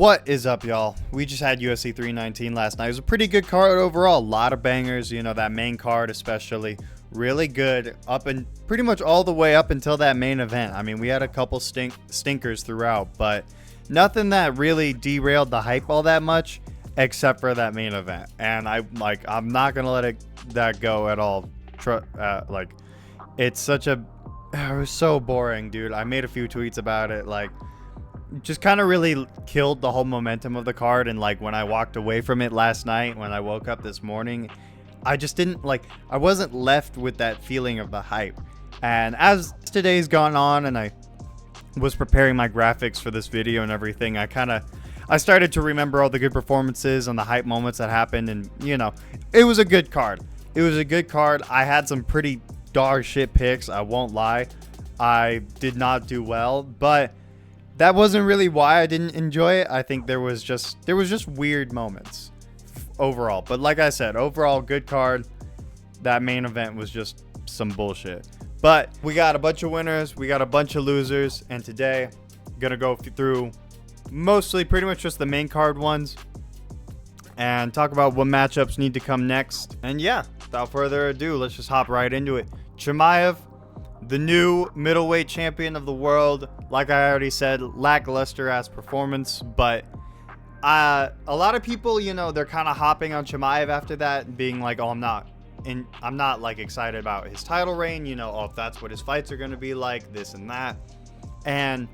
What is up, y'all? We just had UFC 319 last night. It was a pretty good card overall. A lot of bangers, that main card especially. Really good up and pretty much all the way up until that main event. I mean, we had a couple stinkers throughout, but nothing that really derailed the hype all that much except for that main event. And I'm not going to let that go at all. It was so boring, dude. I made a few tweets about it. Just kind of really killed the whole momentum of the card. And when I walked away from it last night, when I woke up this morning, I just didn't I wasn't left with that feeling of the hype. And as today's gone on and I was preparing my graphics for this video and everything, I started to remember all the good performances and the hype moments that happened. And it was a good card. I had some pretty dog shit picks, I won't lie. I did not do well, but that wasn't really why I didn't enjoy it. I think there was just weird moments overall. But like I said, overall good card. That main event was just some bullshit. But we got a bunch of winners, we got a bunch of losers, and today gonna go through mostly pretty much just the main card ones and talk about what matchups need to come next. And yeah, without further ado, let's just hop right into it. Chimaev, the new middleweight champion of the world. Like I already said, lackluster ass performance, but a lot of people, they're kind of hopping on Chimaev after that, being like, oh, I'm not excited about his title reign, if that's what his fights are going to be like, this and that. And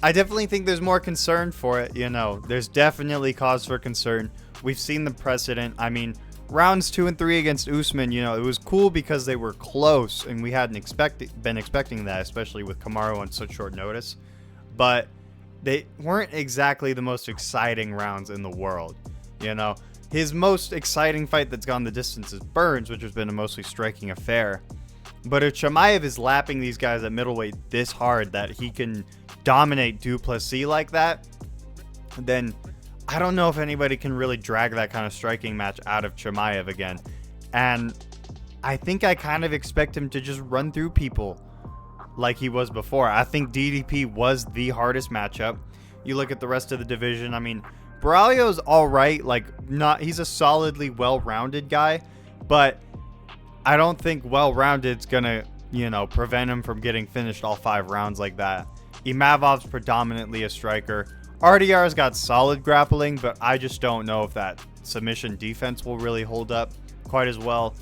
I definitely think there's more concern for it. There's definitely cause for concern. We've seen the precedent. I mean, rounds 2 and 3 against Usman, it was cool because they were close and we hadn't been expecting that, especially with Kamaru on such short notice. But they weren't exactly the most exciting rounds in the world. His most exciting fight that's gone the distance is Burns, which has been a mostly striking affair. But if Chimaev is lapping these guys at middleweight this hard that he can dominate Du Plessis like that, then I don't know if anybody can really drag that kind of striking match out of Chimaev again. And I think I kind of expect him to just run through people like he was before. I think DDP was the hardest matchup. You look at the rest of the division, I mean, Braulio's all right. He's a solidly well-rounded guy, but I don't think well-rounded's gonna, prevent him from getting finished all 5 rounds like that. Imavov's predominantly a striker. RDR's got solid grappling, but I just don't know if that submission defense will really hold up quite as well.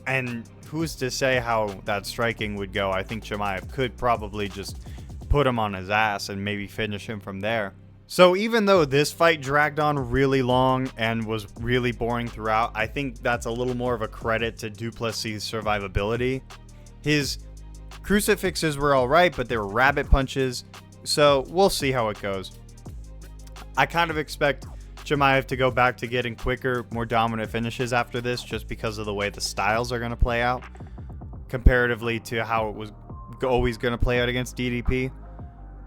And who's to say how that striking would go? I think Chimaev could probably just put him on his ass and maybe finish him from there. So even though this fight dragged on really long and was really boring throughout, I think that's a little more of a credit to Du Plessis' survivability. His crucifixes were all right, but they were rabbit punches. So we'll see how it goes. I kind of expect Chimaev to go back to getting quicker, more dominant finishes after this, just because of the way the styles are going to play out comparatively to how it was always going to play out against DDP.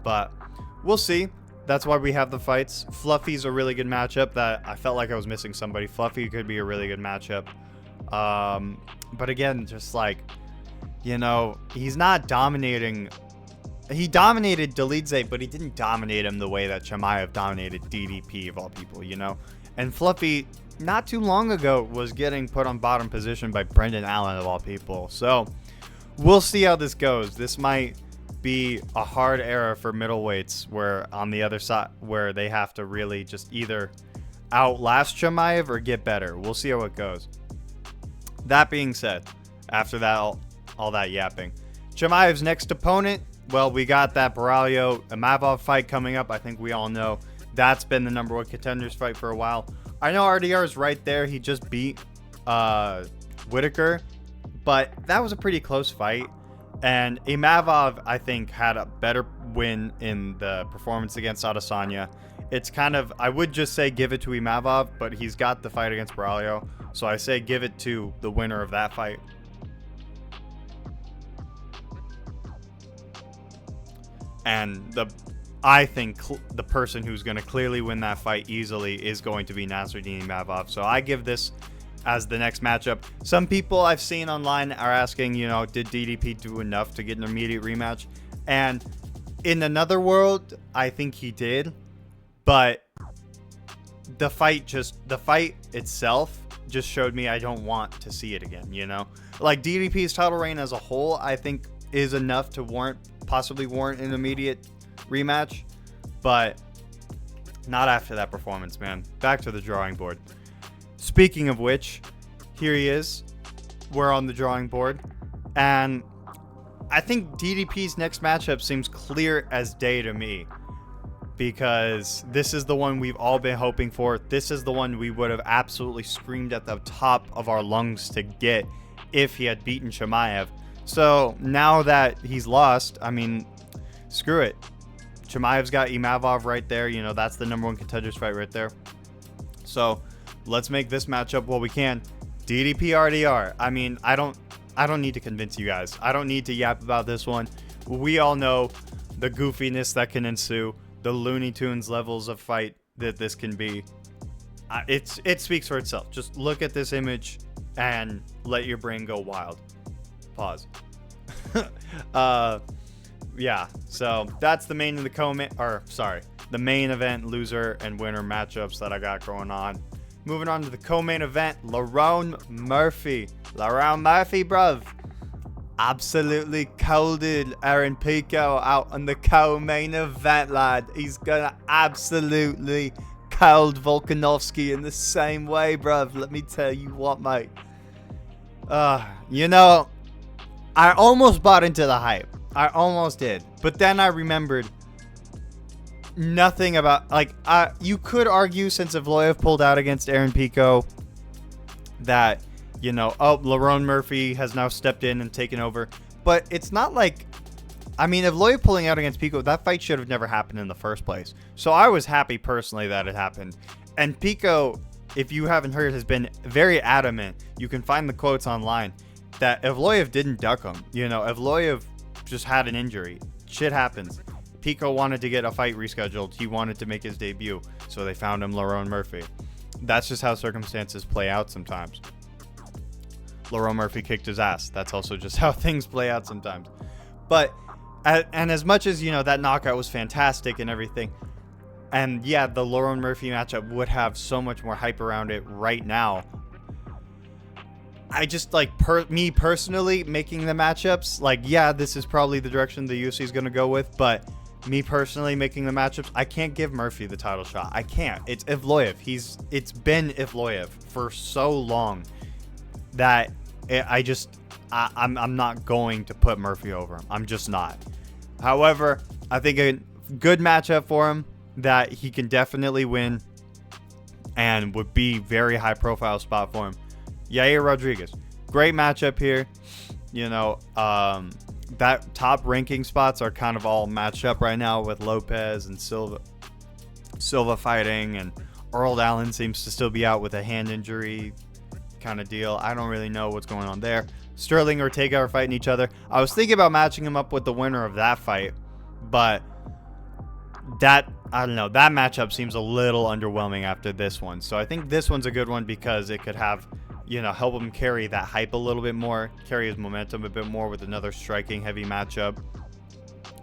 But we'll see. That's why we have the fights. Fluffy's a really good matchup that I felt like I was missing somebody. Fluffy could be a really good matchup. But again, just he's not dominating. He dominated Dolidze, but he didn't dominate him the way that Chimaev dominated DDP of all people, And Fluffy, not too long ago, was getting put on bottom position by Brendan Allen of all people. So we'll see how this goes. This might be a hard era for middleweights, where on the other side, where they have to really just either outlast Chimaev or get better. We'll see how it goes. That being said, after that, all that yapping, Chimaev's next opponent, well, we got that Braulio-Imavov fight coming up. I think we all know that's been the number 1 contenders fight for a while. I know RDR is right there. He just beat Whitaker, but that was a pretty close fight. And Imavov, I think, had a better win in the performance against Adesanya. It's kind of, I would just say give it to Imavov, but he's got the fight against Braulio. So I say give it to the winner of that fight. And I think the person who's going to clearly win that fight easily is going to be Nasruddin Imavov. So I give this as the next matchup. Some people I've seen online are asking, did DDP do enough to get an immediate rematch? And in another world, I think he did. But the fight itself just showed me I don't want to see it again, you know? Like, DDP's title reign as a whole, I think, is enough to possibly warrant an immediate rematch, but not after that performance, man. Back to the drawing board. Speaking of which, here he is. We're on the drawing board, and I think DDP's next matchup seems clear as day to me, because this is the one we've all been hoping for. This is the one we would have absolutely screamed at the top of our lungs to get if he had beaten Chimaev. So now that he's lost, I mean, screw it. Chimaev's got Imavov right there. You know, that's the #1 contenders fight right there. So let's make this matchup what we can. DDP RDR. I mean, I don't need to convince you guys. I don't need to yap about this one. We all know the goofiness that can ensue, the Looney Tunes levels of fight that this can be. It speaks for itself. Just look at this image and let your brain go wild. Pause. Yeah, so that's the main and the main event loser and winner matchups that I got going on. Moving on to the co-main event, Lerone Murphy. Lerone Murphy, bruv. Absolutely colded Aaron Pico out on the co-main event, lad. He's gonna absolutely cold Volkanovski in the same way, bruv. Let me tell you what, mate. You know, I almost bought into the hype. I almost did. But then I remembered nothing about, like, you could argue since Evloev pulled out against Aaron Pico that, you know, Lerone Murphy has now stepped in and taken over. But it's not like, I mean, Evloev pulling out against Pico, that fight should have never happened in the first place. So I was happy personally that it happened. And Pico, if you haven't heard, has been very adamant. You can find the quotes online that Evloev didn't duck him. You know, Evloev just had an injury. Shit happens. Pico wanted to get a fight rescheduled. He wanted to make his debut, so they found him Lerone Murphy. That's just how circumstances play out sometimes. Lerone Murphy kicked his ass. That's also just how things play out sometimes. But, and as much as, you know, that knockout was fantastic and everything, and yeah, the Lerone Murphy matchup would have so much more hype around it right now, I just, like, me personally making the matchups, like, yeah, this is probably the direction the UFC is going to go with, but me personally making the matchups, I can't give Murphy the title shot. I can't. It's Evloev. It's been Evloev for so long that I'm not going to put Murphy over him. I'm just not. However, I think a good matchup for him that he can definitely win and would be very high profile spot for him. Yair Rodriguez, great matchup here. You know, that top ranking spots are kind of all matched up right now with Lopez and Silva fighting, and Earl Allen seems to still be out with a hand injury kind of deal. I don't really know what's going on there. Sterling and Ortega are fighting each other. I was thinking about matching him up with the winner of that fight, but I don't know, that matchup seems a little underwhelming after this one. So I think this one's a good one because it could have, you know, help him carry that hype a little bit more, carry his momentum a bit more with another striking heavy matchup.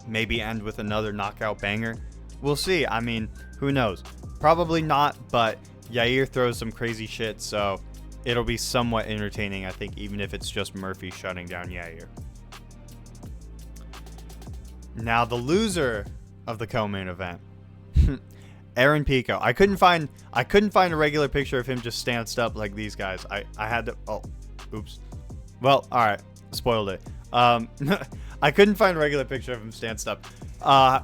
Maybe end with another knockout banger. We'll see. I mean, who knows? Probably not, but Yair throws some crazy shit, so it'll be somewhat entertaining, I think, even if it's just Murphy shutting down Yair. Now, the loser of the co-main event, Aaron Pico. I couldn't find a regular picture of him just stanced up like these guys. I had to. Oh, oops. Well, all right, spoiled it. I couldn't find a regular picture of him stanced up. I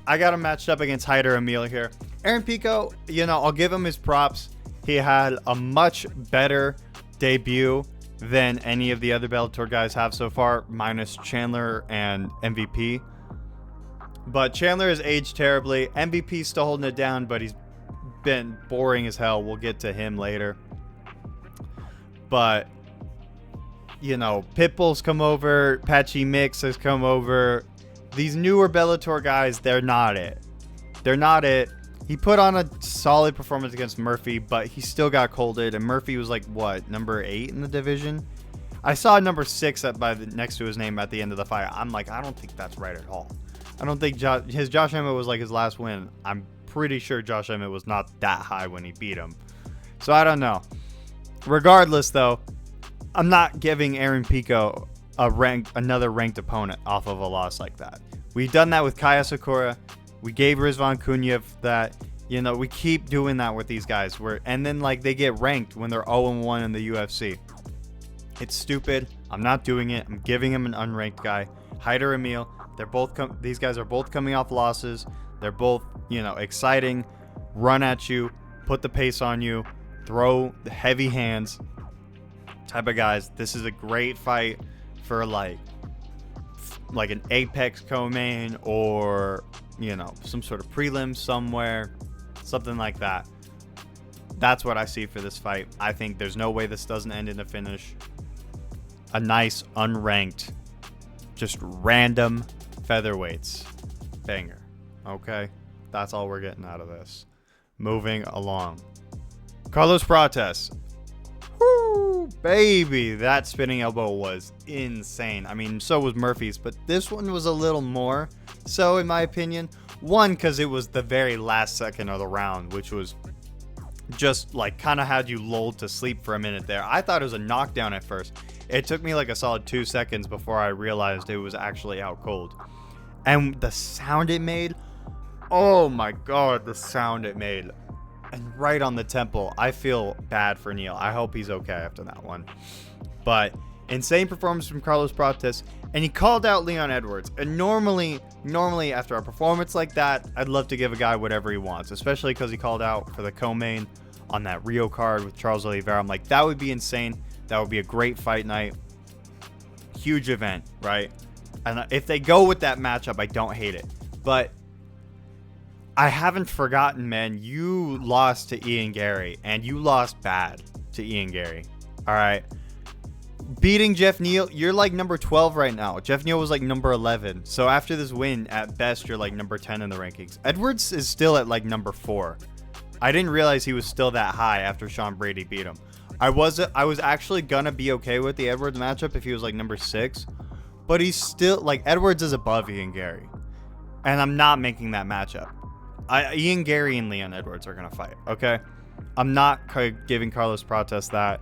got him matched up against Hyder Emil here. Aaron Pico, you know, I'll give him his props. He had a much better debut than any of the other Bellator guys have so far, minus Chandler and MVP. But Chandler has aged terribly. MVP's still holding it down, but he's been boring as hell. We'll get to him later. But, you know, Pitbull's come over. Patchy Mix has come over. These newer Bellator guys, they're not it. They're not it. He put on a solid performance against Murphy, but he still got colded. And Murphy was like, what, number 8 in the division? I saw number 6 next to his name at the end of the fight. I'm like, I don't think that's right at all. I don't think Josh Emmett was like his last win. I'm pretty sure Josh Emmett was not that high when he beat him. So I don't know. Regardless, though, I'm not giving Aaron Pico another ranked opponent off of a loss like that. We've done that with Kaya Sakura. We gave Rizvan Kunyev that. You know, we keep doing that with these guys. And then, like, they get ranked when they're 0-1 in the UFC. It's stupid. I'm not doing it. I'm giving him an unranked guy. Haider Emil. These guys are both coming off losses. They're both, you know, exciting. Run at you. Put the pace on you. Throw the heavy hands type of guys. This is a great fight for, like an Apex co-main or, you know, some sort of prelim somewhere. Something like that. That's what I see for this fight. I think there's no way this doesn't end in a finish. A nice, unranked, just random featherweights banger. Okay? That's all we're getting out of this. Moving along. Carlos Prates. Woo, baby. That spinning elbow was insane. I mean, so was Murphy's, but this one was a little more so, in my opinion. One, because it was the very last second of the round, which was just like kind of had you lulled to sleep for a minute there. I thought it was a knockdown at first. It took me like a solid 2 seconds before I realized it was actually out cold. And the sound it made, oh my god, the sound it made. And right on the temple. I feel bad for Neil. I hope he's okay after that one. But insane performance from Carlos Prates, and he called out Leon Edwards. And normally after a performance like that, I'd love to give a guy whatever he wants, especially because he called out for the co-main on that Rio card with Charles Oliveira. I'm like, that would be insane. That would be a great fight night. Huge event, right? And if they go with that matchup, I don't hate it. But I haven't forgotten, man, you lost to Ian Gary, and you lost bad to Ian Gary. All right. Beating Jeff Neal, you're like number 12 right now. Jeff Neal was like number 11. So after this win, at best, you're like number 10 in the rankings. Edwards is still at like number 4. I didn't realize he was still that high after Sean Brady beat him. I was actually gonna be okay with the Edwards matchup if he was like number 6. But he's still, like, Edwards is above Ian Gary. And I'm not making that matchup. Ian Gary and Leon Edwards are gonna fight, okay? I'm not giving Carlos Prates that.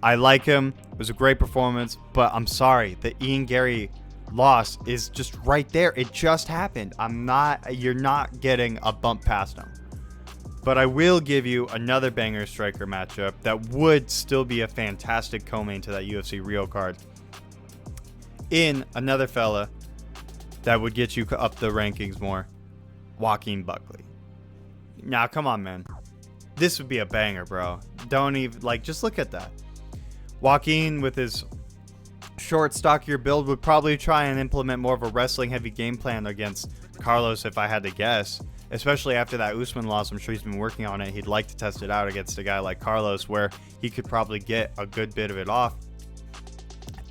I like him. It was a great performance, but I'm sorry. The Ian Gary loss is just right there. It just happened. You're not getting a bump past him. But I will give you another banger striker matchup that would still be a fantastic co-main to that UFC Rio card. In another fella that would get you up the rankings more. Joaquin Buckley. Now, come on, man. This would be a banger, bro. Don't even, like, just look at that. Joaquin, with his short, stockier build, would probably try and implement more of a wrestling-heavy game plan against Carlos, if I had to guess. Especially after that Usman loss, I'm sure he's been working on it. He'd like to test it out against a guy like Carlos, where he could probably get a good bit of it off.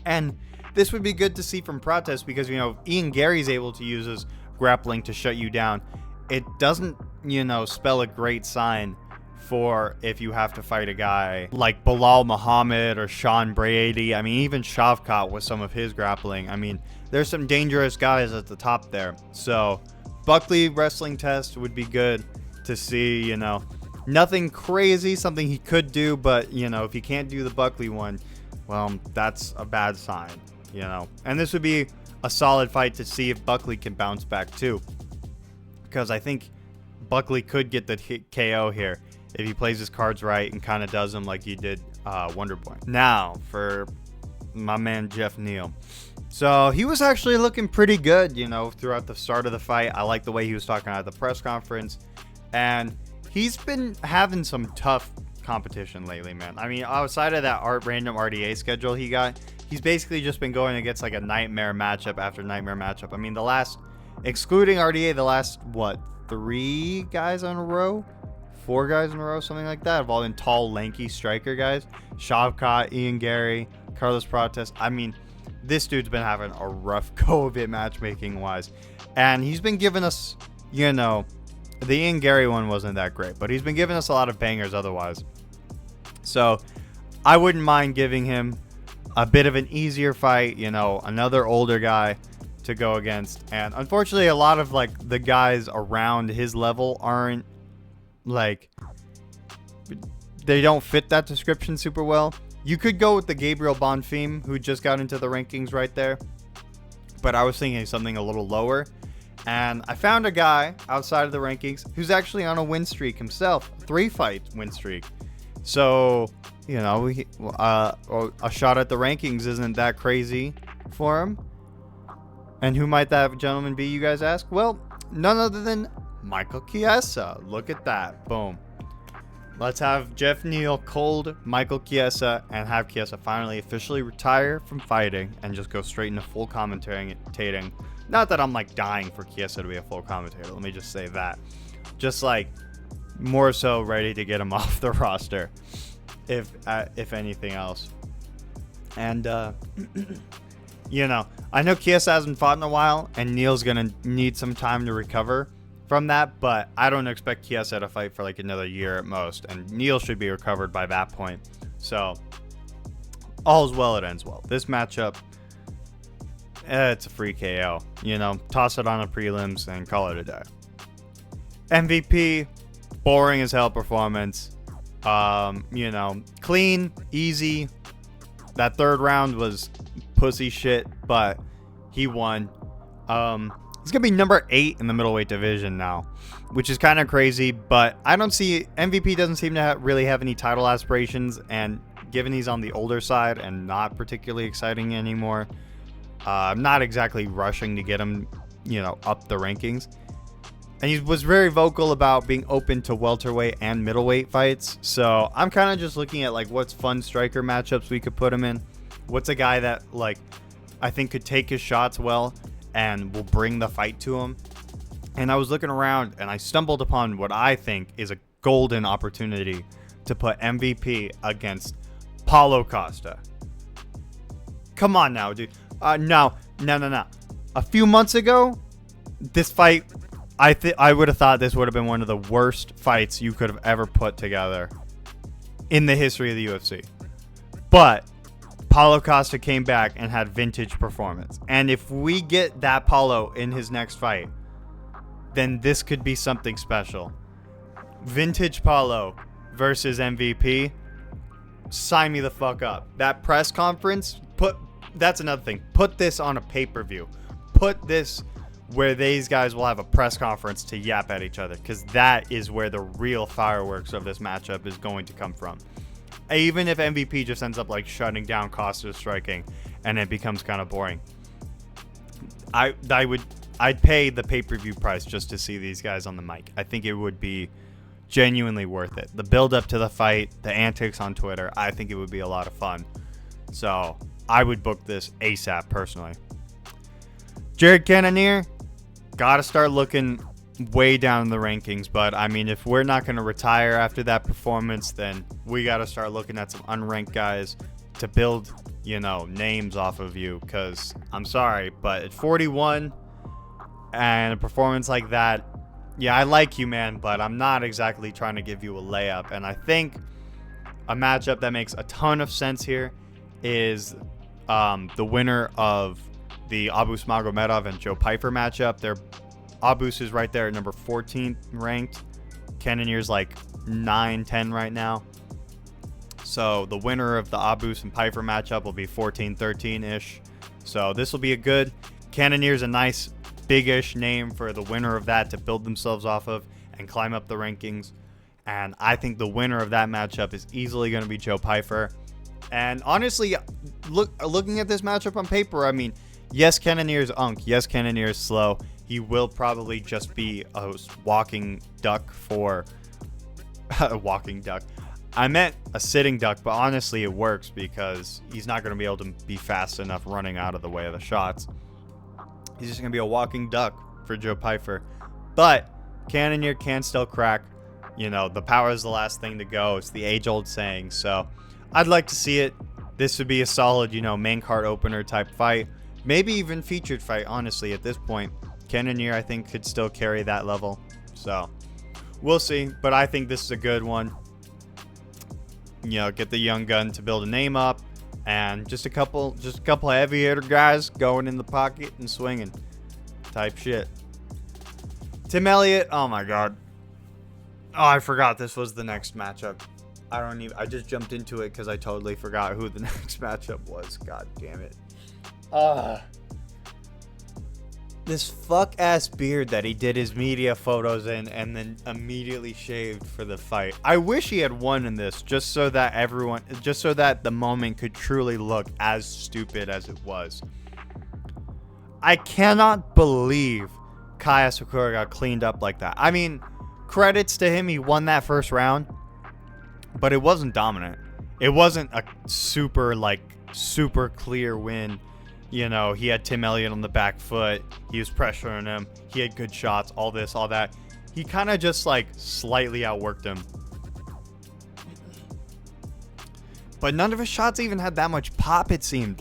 And this would be good to see from Prates because, you know, Ian Gary's able to use his grappling to shut you down. It doesn't, you know, spell a great sign for if you have to fight a guy like Bilal Muhammad or Sean Brady. I mean, even Shavkat with some of his grappling. I mean, there's some dangerous guys at the top there. So Buckley wrestling test would be good to see, you know. Nothing crazy, something he could do, but, you know, if he can't do the Buckley one, well, that's a bad sign, you know. And this would be a solid fight to see if Buckley can bounce back too. Because I think Buckley could get the KO here if he plays his cards right and kind of does them like he did Wonderboy. Now, for my man Jeff Neal. So he was actually looking pretty good, you know, throughout the start of the fight. I like the way he was talking at the press conference. And he's been having some tough competition lately, man. I mean, outside of that random RDA schedule he got, he's basically just been going against like a nightmare matchup after nightmare matchup. I mean, excluding RDA, the last, 3 guys in a row? 4 guys in a row, something like that, have all been tall, lanky striker guys. Shavkat, Ian Gary, Carlos Prates. I mean, this dude's been having a rough go of it matchmaking-wise. And he's been giving us, you know, the Ian Gary one wasn't that great, but he's been giving us a lot of bangers otherwise. So I wouldn't mind giving him a bit of an easier fight, you know, another older guy. to go against. And unfortunately, a lot of like the guys around his level aren't like, they don't fit that description super well. You could go with the Gabriel Bonfim, who just got into the rankings right there, but I was thinking something a little lower. And I found a guy outside of the rankings who's actually on a win streak himself, 3-fight win streak. So, you know, a shot at the rankings isn't that crazy for him. And who might that gentleman be, you guys ask? Well, none other than Michael Chiesa. Look at that. Boom. Let's have Geoff Neal cold Michael Chiesa and have Chiesa finally officially retire from fighting and just go straight into full commentating. Not that I'm like dying for Chiesa to be a full commentator. Let me just say that. Just like more so ready to get him off the roster, if anything else. And you know, I know Chiesa hasn't fought in a while, and Neal's gonna need some time to recover from that, but I don't expect Chiesa to fight for like another year at most, and Neal should be recovered by that point. So all's well, it ends well. This matchup, it's a free KO. You know, toss it on the prelims and call it a day. MVP, boring as hell performance. You know, clean, easy. That third round was pussy shit, but he won. He's going to be number 8 in the middleweight division now, which is kind of crazy, but I don't see, MVP doesn't seem to really have any title aspirations, and given he's on the older side and not particularly exciting anymore, I'm not exactly rushing to get him, you know, up the rankings. And he was very vocal about being open to welterweight and middleweight fights, so I'm kind of just looking at like what's fun striker matchups we could put him in. What's a guy that like I think could take his shots well and will bring the fight to him. And I was looking around and I stumbled upon what I think is a golden opportunity to put MVP against Paulo Costa. Come on now, dude. No. A few months ago, this fight, I would have thought this would have been one of the worst fights you could have ever put together in the history of the UFC. But Paulo Costa came back and had vintage performance. And if we get that Paulo in his next fight, then this could be something special. Vintage Paulo versus MVP. Sign me the fuck up. That press conference, that's another thing. Put this on a pay-per-view. Put this where these guys will have a press conference to yap at each other, because that is where the real fireworks of this matchup is going to come from. Even if MVP just ends up like shutting down Costa's striking and it becomes kind of boring, I'd pay the pay-per-view price just to see these guys on the mic. I think it would be genuinely worth it. The build up to the fight, the antics on Twitter, I think it would be a lot of fun. So I would book this ASAP personally. Jared Cannonier, gotta start looking way down in the rankings, but I mean, if we're not going to retire after that performance, then we got to start looking at some unranked guys to build, you know, names off of you, because I'm sorry, but at 41 and a performance like that, yeah, I like you, man, but I'm not exactly trying to give you a layup. And I think a matchup that makes a ton of sense here is the winner of the Abus Magomedov and Joe Pyfer matchup. Abus is right there at number 14 ranked. Cannonier's like 9-10 right now. So the winner of the Abus and Pyfer matchup will be 14-13-ish. So this will be a good. Cannonier's a nice big-ish name for the winner of that to build themselves off of and climb up the rankings. And I think the winner of that matchup is easily going to be Joe Pyfer. And honestly, looking at this matchup on paper, I mean, yes, Cannonier's unk. Yes, Cannonier's slow. He will probably just be a walking duck for a walking duck. I meant a sitting duck, but honestly it works because he's not going to be able to be fast enough running out of the way of the shots. He's just going to be a walking duck for Joe Pyfer. But Cannonier can still crack. You know, the power is the last thing to go. It's the age-old saying. So I'd like to see it. This would be a solid, you know, main card opener type fight. Maybe even featured fight, honestly, at this point. Cannonier, I think, could still carry that level. So we'll see. But I think this is a good one. You know, get the young gun to build a name up and just a couple heavy hitter guys going in the pocket and swinging type shit. Tim Elliott, oh my god. Oh, I forgot this was the next matchup. I just jumped into it because I totally forgot who the next matchup was. God damn it. This fuck ass beard that he did his media photos in and then immediately shaved for the fight. I wish he had won in this just so that the moment could truly look as stupid as it was. I cannot believe Kai Sakura got cleaned up like that. I mean, credits to him, he won that first round, but it wasn't dominant. It wasn't a super clear win. You know, he had Tim Elliott on the back foot. He was pressuring him. He had good shots, all this, all that. He kind of just slightly outworked him. But none of his shots even had that much pop, it seemed.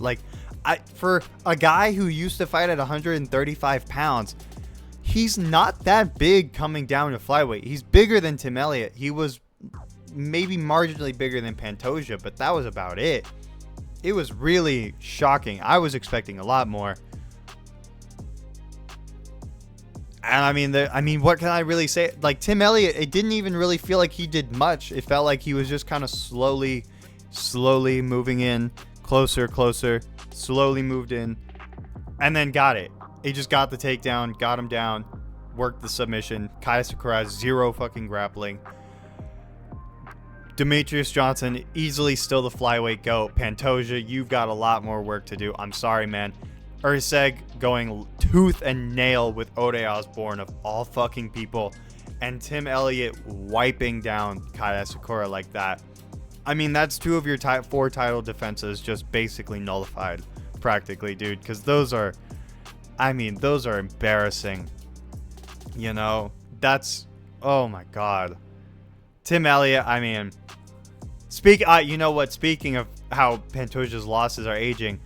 For a guy who used to fight at 135 pounds, he's not that big coming down to flyweight. He's bigger than Tim Elliott. He was maybe marginally bigger than Pantoja, but that was about it. It was really shocking. I was expecting a lot more. And I mean, what can I really say? Tim Elliott, it didn't even really feel like he did much. It felt like he was just kind of slowly moving in, closer, slowly moved in, and then got it. He just got the takedown, got him down, worked the submission. Kai Sakura, zero fucking grappling. Demetrius Johnson, easily still the flyweight GOAT. Pantoja, you've got a lot more work to do. I'm sorry, man. Erceg going tooth and nail with Ode Osborne of all fucking people. And Tim Elliott wiping down Kai Sakura like that. I mean, that's two of your 4 title defenses just basically nullified. Practically, dude. Because those are embarrassing. You know? Oh my god. Tim Elliott, I mean... you know what? Speaking of how Pantoja's losses are aging,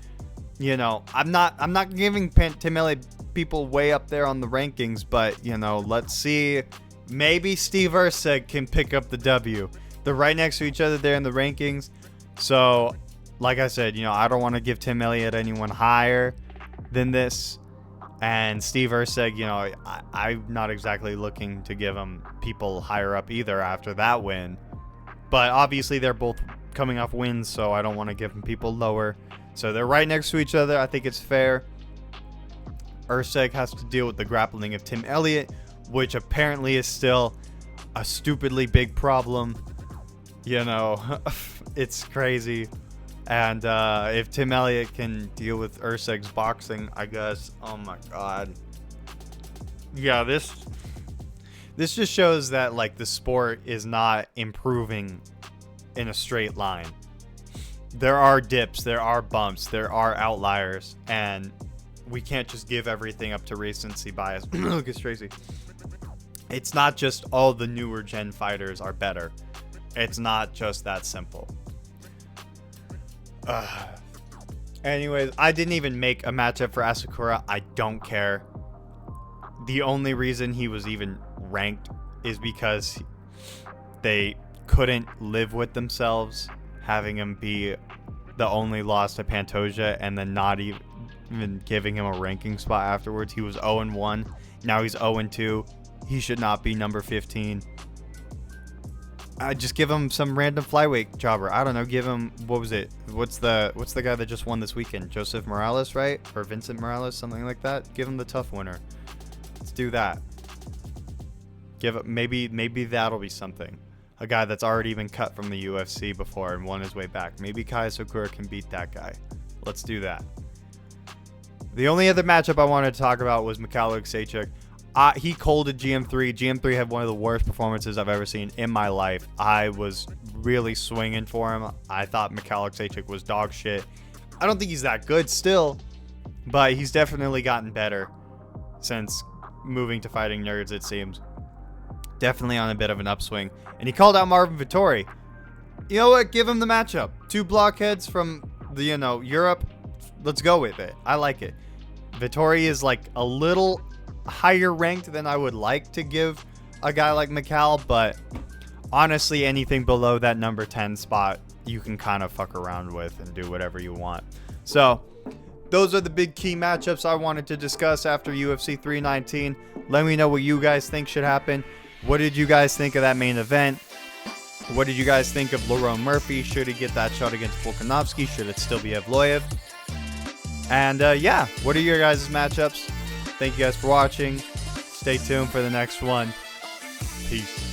you know, I'm not giving Tim Elliott people way up there on the rankings, but you know, let's see. Maybe Steve Erceg can pick up the W. They're right next to each other there in the rankings. So, like I said, you know, I don't want to give Tim Elliott anyone higher than this. And Steve Erceg, you know, I'm not exactly looking to give him people higher up either after that win. But obviously they're both coming off wins, so I don't want to give them people lower. So they're right next to each other. I think it's fair. Erceg has to deal with the grappling of Tim Elliott, which apparently is still a stupidly big problem. You know, it's crazy. And if Tim Elliott can deal with Erceg's boxing, I guess, oh my god. Yeah, this just shows that the sport is not improving in a straight line. There are dips, there are bumps, there are outliers, and we can't just give everything up to recency bias. Lucas Tracy. It's not just all the newer gen fighters are better. It's not just that simple. Anyways, I didn't even make a matchup for Asakura. I don't care. The only reason he was even ranked is because they couldn't live with themselves having him be the only loss to Pantoja and then not even giving him a ranking spot afterwards. He was 0-1. Now he's 0-2. He should not be number 15. Just give him some random flyweight jobber. I don't know. Give him, what was it? What's the guy that just won this weekend? Joseph Morales, right? Or Vincent Morales, something like that. Give him the tough winner. Let's do that. Maybe that'll be something. A guy that's already been cut from the UFC before and won his way back. Maybe Kai Sakura can beat that guy. Let's do that. The only other matchup I wanted to talk about was Mikhail Oleksiejczuk. He colded GM3. GM3 had one of the worst performances I've ever seen in my life. I was really swinging for him. I thought Mikhail Oleksiejczuk was dog shit. I don't think he's that good still, but he's definitely gotten better since moving to Fighting Nerds, it seems. Definitely on a bit of an upswing. And he called out Marvin Vettori. You know what? Give him the matchup. 2 blockheads from the, Europe. Let's go with it. I like it. Vettori is a little higher ranked than I would like to give a guy like Mikhail, but honestly, anything below that number 10 spot you can kind of fuck around with and do whatever you want. So those are the big key matchups I wanted to discuss after UFC 319. Let me know what you guys think should happen. What did you guys think of that main event? What did you guys think of Lerone Murphy? Should he get that shot against Volkanovski? Should it still be Evloev? And yeah, what are your guys' matchups? Thank you guys for watching. Stay tuned for the next one. Peace.